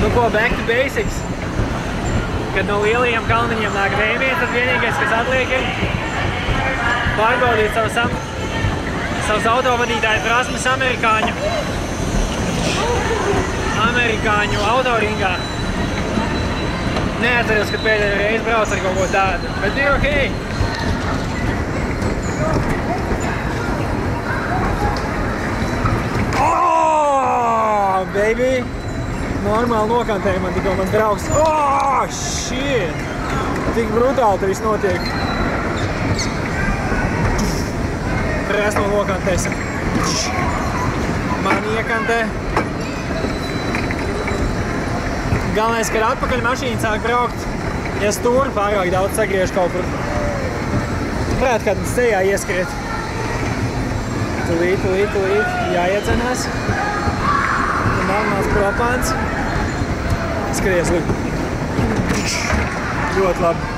Nu ko, back to basics. Kad no lielajiem kalniņiem nāk vējiens, tad vienīgais, kas atliek, ir pārbaudīt savus autovadītāju prasmes amerikāņu autoringā. Neatceros, kad pēdējo reizi brauc ar kaut ko tādu, bet bija okei. Oh, baby! Normāli nokantēja man tikko mans draugs. Oh, shit! Tik brutāli te viss notiek. Presno nokantēsim. Man iekantē. Galvenais, kad atpakaļ mašīna sāk braukt, ja stūri pārāk daudz sagriež kaut kur. Varētu kādā sejā ieskriet. Tulīt, jāiedzenās. Normāls propāns. Skries, ļoti labi.